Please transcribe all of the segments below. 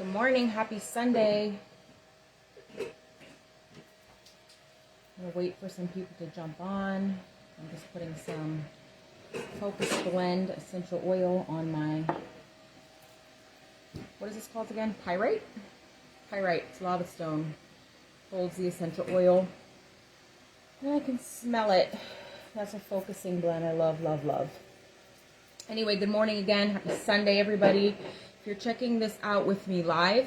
Good morning. Happy Sunday. I'm going to wait for some people to jump on. I'm just putting some Focus Blend essential oil on my, what is this called again? Pyrite? Pyrite. It's lava stone. Holds the essential oil. And I can smell it. That's a focusing blend. I love, love, love. Anyway, good morning again. Happy Sunday, everybody. If you're checking this out with me live,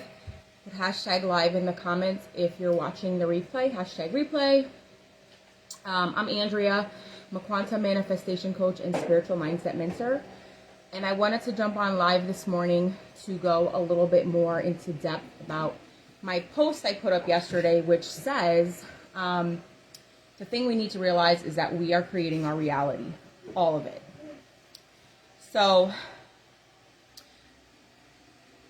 put hashtag live in the comments. If you're watching the replay, hashtag replay. I'm Andrea. I'm a quantum manifestation coach and spiritual mindset mentor. And I wanted to jump on live this morning to go a little bit more into depth about my post I put up yesterday, which says the thing we need to realize is that we are creating our reality, all of it. So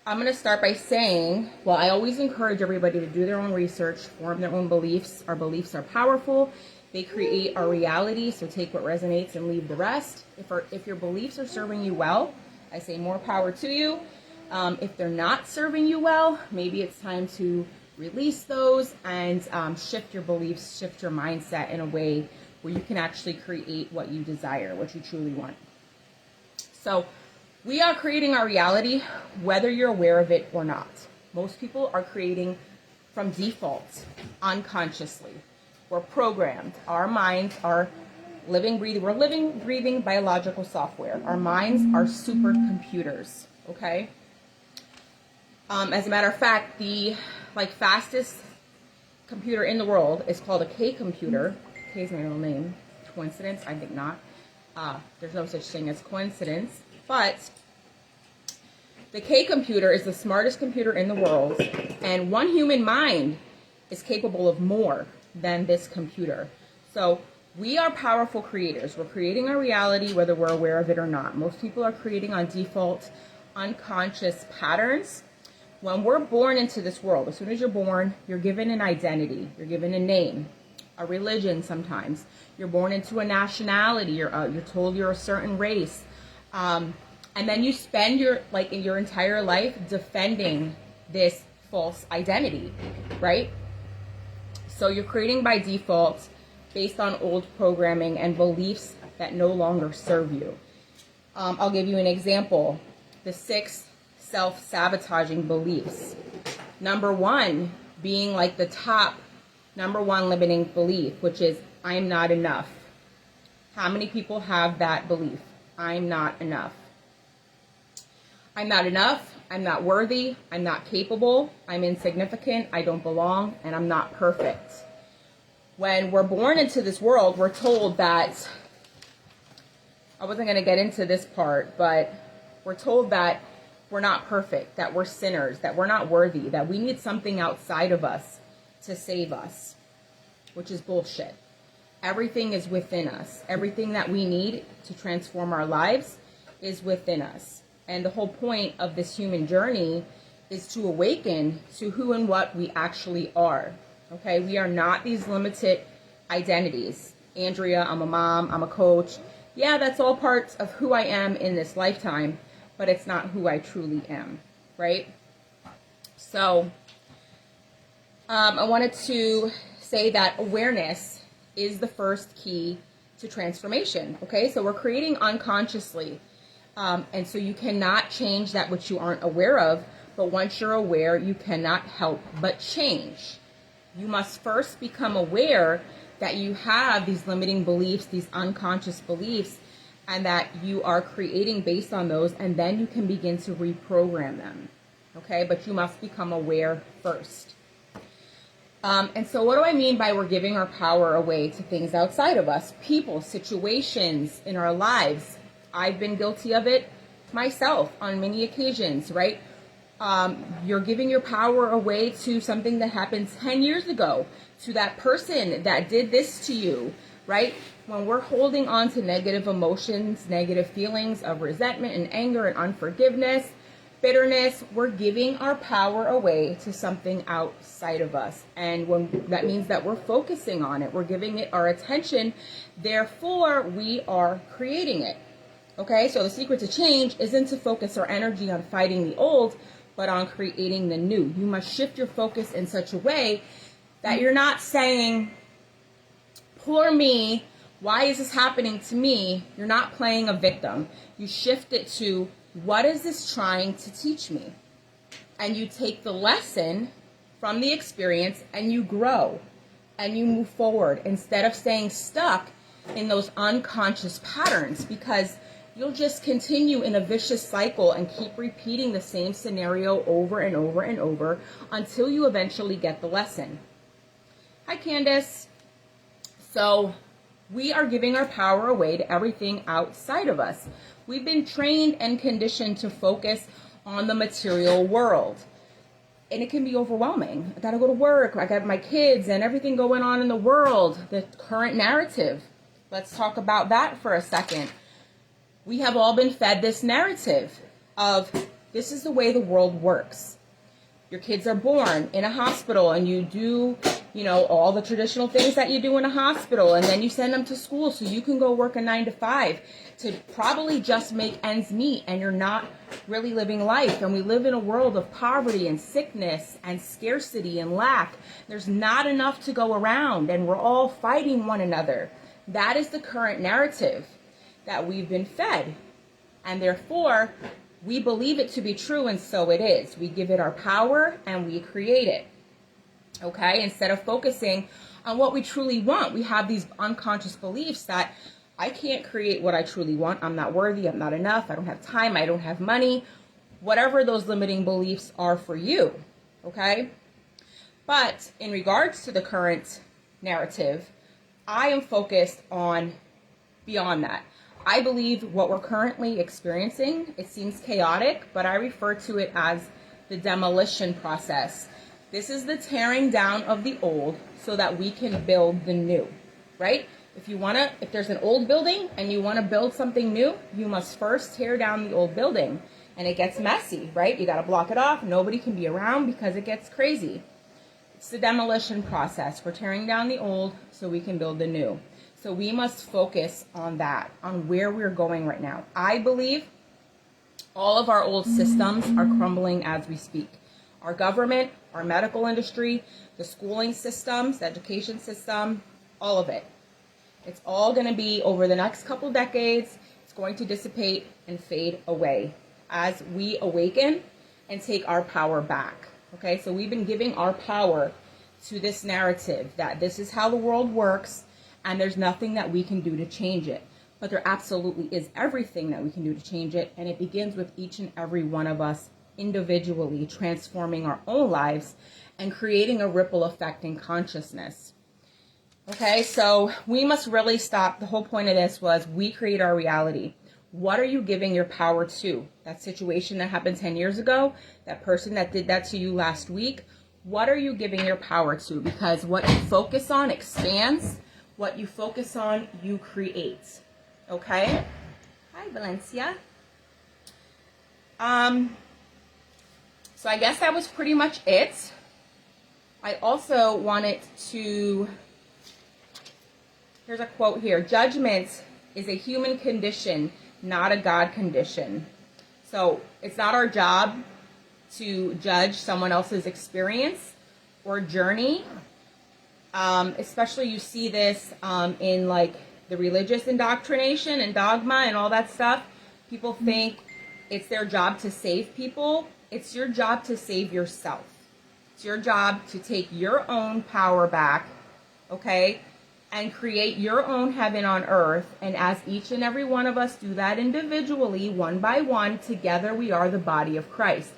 I'm going to start by saying, well, I always encourage everybody to do their own research, form their own beliefs. Our beliefs are powerful. They create our reality, so take what resonates and leave the rest. If your beliefs are serving you well, I say more power to you. If they're not serving you well, maybe it's time to release those and shift your beliefs, shift your mindset in a way where you can actually create what you desire, what you truly want. So we are creating our reality, whether you're aware of it or not. Most people are creating from default, unconsciously. We're programmed. Our minds are living, breathing biological software. Our minds are supercomputers, okay? As a matter of fact, the fastest computer in the world is called a K computer. K is my middle name. Coincidence? I think not. There's no such thing as coincidence. But the K computer is the smartest computer in the world, and one human mind is capable of more than this computer. So we are powerful creators. We're creating our reality whether we're aware of it or not. Most people are creating on default unconscious patterns. When we're born into this world, as soon as you're born, you're given an identity. You're given a name, a religion sometimes. You're born into a nationality. You're told you're a certain race. And then you spend your entire life defending this false identity, right? So you're creating by default based on old programming and beliefs that no longer serve you. I'll give you an example. The 6 self-sabotaging beliefs. Number 1 being like the top number 1 limiting belief, which is I'm not enough. How many people have that belief? I'm not enough. I'm not enough. I'm not worthy. I'm not capable. I'm insignificant. I don't belong. And I'm not perfect. When we're born into this world, we're told that, I wasn't going to get into this part, but we're told that we're not perfect, that we're sinners, that we're not worthy, that we need something outside of us to save us, which is bullshit. Everything is within us. Everything that we need to transform our lives is within us. And the whole point of this human journey is to awaken to who and what we actually are. Okay? We are not these limited identities. Andrea, I'm a mom, I'm a coach. Yeah, that's all parts of who I am in this lifetime, but it's not who I truly am, right? So, I wanted to say that awareness is the first key to transformation, okay? So we're creating unconsciously. And so you cannot change that which you aren't aware of, but once you're aware, you cannot help but change. You must first become aware that you have these limiting beliefs, these unconscious beliefs, and that you are creating based on those, and then you can begin to reprogram them, okay? But you must become aware first. And so what do I mean by we're giving our power away to things outside of us? People, situations in our lives. I've been guilty of it myself on many occasions, right? You're giving your power away to something that happened 10 years ago, to that person that did this to you, right? When we're holding on to negative emotions, negative feelings of resentment and anger and unforgiveness, bitterness, we're giving our power away to something outside of us. And when that means that we're focusing on it, we're giving it our attention, therefore we are creating it. Okay, so the secret to change isn't to focus our energy on fighting the old, but on creating the new. You must shift your focus in such a way that you're not saying, poor me, why is this happening to me? You're not playing a victim. You shift it to, what is this trying to teach me? And you take the lesson from the experience and you grow and you move forward instead of staying stuck in those unconscious patterns, because you'll just continue in a vicious cycle and keep repeating the same scenario over and over and over until you eventually get the lesson. Hi, Candace. So we are giving our power away to everything outside of us. We've been trained and conditioned to focus on the material world. And it can be overwhelming. I gotta go to work, I got my kids and everything going on in the world, the current narrative. Let's talk about that for a second. We have all been fed this narrative of, this is the way the world works. Your kids are born in a hospital and you do, all the traditional things that you do in a hospital, and then you send them to school so you can go work a 9-to-5 to probably just make ends meet, and you're not really living life. And we live in a world of poverty and sickness and scarcity and lack. There's not enough to go around and we're all fighting one another. That is the current narrative that we've been fed. And therefore, we believe it to be true, and so it is. We give it our power and we create it. Okay? Instead of focusing on what we truly want, we have these unconscious beliefs that I can't create what I truly want. I'm not worthy. I'm not enough. I don't have time. I don't have money. Whatever those limiting beliefs are for you. Okay? But in regards to the current narrative, I am focused on beyond that. I believe what we're currently experiencing, it seems chaotic, but I refer to it as the demolition process. This is the tearing down of the old so that we can build the new, right? If there's an old building and you want to build something new, you must first tear down the old building. And it gets messy, right? You got to block it off. Nobody can be around because it gets crazy. It's the demolition process. We're tearing down the old so we can build the new. So we must focus on that, on where we're going right now. I believe all of our old systems are crumbling as we speak. Our government, our medical industry, the schooling systems, the education system, all of it. It's all going to be, over the next couple decades, it's going to dissipate and fade away as we awaken and take our power back. Okay, so we've been giving our power to this narrative that this is how the world works and there's nothing that we can do to change it. But there absolutely is everything that we can do to change it, and it begins with each and every one of us individually transforming our own lives and creating a ripple effect in consciousness. Okay, so we must really stop. The whole point of this was we create our reality. What are you giving your power to? That situation that happened 10 years ago, that person that did that to you last week, what are you giving your power to? Because what you focus on expands. What you focus on, you create. Okay? Hi, Valencia. So I guess that was pretty much it. I also wanted to, here's a quote here. Judgment is a human condition, not a God condition. So it's not our job to judge someone else's experience or journey. Especially you see this in like the religious indoctrination and dogma and all that stuff. People think it's their job to save people. It's your job to save yourself. It's your job to take your own power back, okay, and create your own heaven on earth. And as each and every one of us do that individually, one by one, together we are the body of Christ.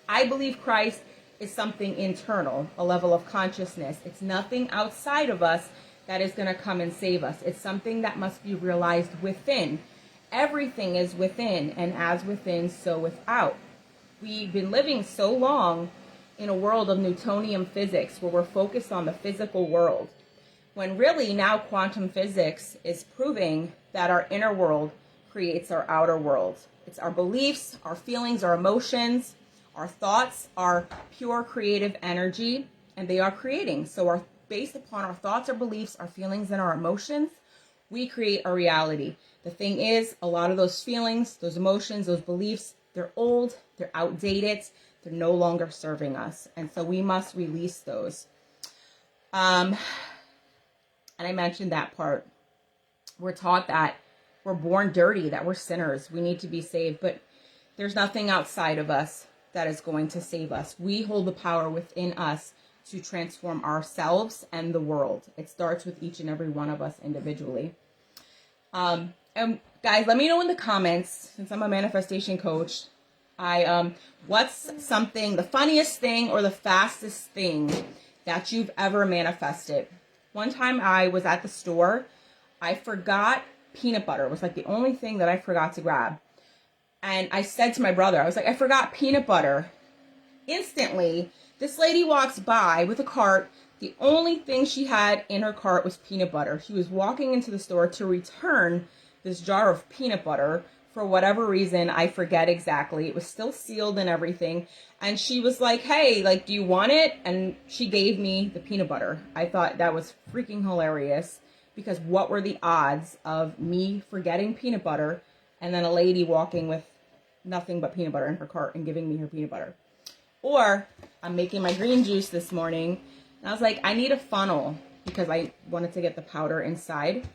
I believe Christ is something internal, a level of consciousness. It's nothing outside of us that is going to come and save us. It's something that must be realized within. Everything is within, and as within, so without. We've been living so long in a world of Newtonian physics where we're focused on the physical world, when really now quantum physics is proving that our inner world creates our outer world. It's our beliefs, our feelings, our emotions, our thoughts are pure creative energy, and they are creating. So based upon our thoughts, our beliefs, our feelings, and our emotions, we create a reality. The thing is, a lot of those feelings, those emotions, those beliefs, they're old, they're outdated, They're no longer serving us. And so we must release those. And I mentioned that part. We're taught that we're born dirty, that we're sinners. We need to be saved. But there's nothing outside of us that is going to save us. We hold the power within us to transform ourselves and the world. It starts with each and every one of us individually. And guys, let me know in the comments, since I'm a manifestation coach, what's something, the funniest thing or the fastest thing that you've ever manifested? One time I was at the store, I forgot peanut butter. It was like the only thing that I forgot to grab. And I said to my brother, I was like, I forgot peanut butter. Instantly, this lady walks by with a cart. The only thing she had in her cart was peanut butter. She was walking into the store to return this jar of peanut butter. For whatever reason, I forget exactly. It was still sealed and everything. And she was like, hey, like, do you want it? And she gave me the peanut butter. I thought that was freaking hilarious, because what were the odds of me forgetting peanut butter and then a lady walking with nothing but peanut butter in her cart and giving me her peanut butter? Or I'm making my green juice this morning, and I was like, I need a funnel because I wanted to get the powder inside.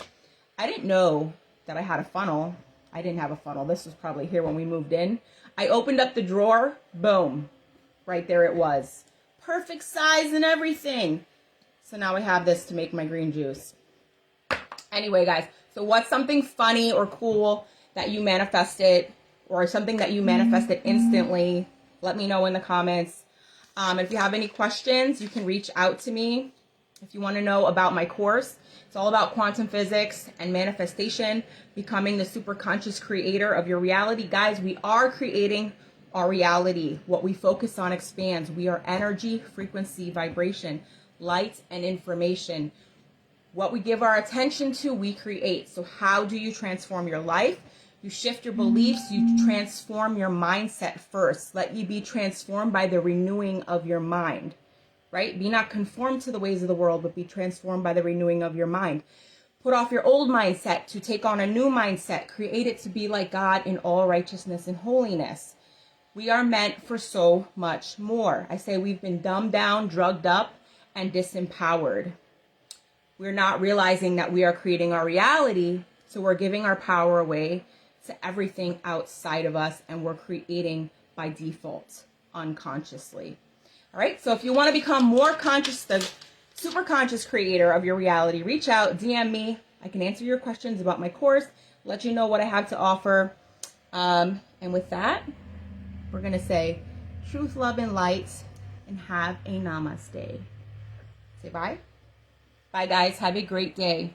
I didn't know that I had a funnel. I didn't have a funnel. This was probably here when we moved in. I opened up the drawer. Boom. Right there it was. Perfect size and everything. So now I have this to make my green juice. Anyway, guys, so what's something funny or cool that you manifested, or something that you manifested instantly? Let me know in the comments. If you have any questions, you can reach out to me. If you want to know about my course, it's all about quantum physics and manifestation, becoming the superconscious creator of your reality. Guys, we are creating our reality. What we focus on expands. We are energy, frequency, vibration, light, and information. What we give our attention to, we create. So how do you transform your life? You shift your beliefs, you transform your mindset first. Let you be transformed by the renewing of your mind, right? Be not conformed to the ways of the world, but be transformed by the renewing of your mind. Put off your old mindset to take on a new mindset. Create it to be like God in all righteousness and holiness. We are meant for so much more. I say we've been dumbed down, drugged up, and disempowered. We're not realizing that we are creating our reality, so we're giving our power away to everything outside of us, and we're creating by default, unconsciously. All right, so if you want to become more conscious, the super conscious creator of your reality, reach out, DM me. I can answer your questions about my course, let you know what I have to offer. And with that, we're going to say truth, love, and light, and have a namaste. Say bye. Bye, guys. Have a great day.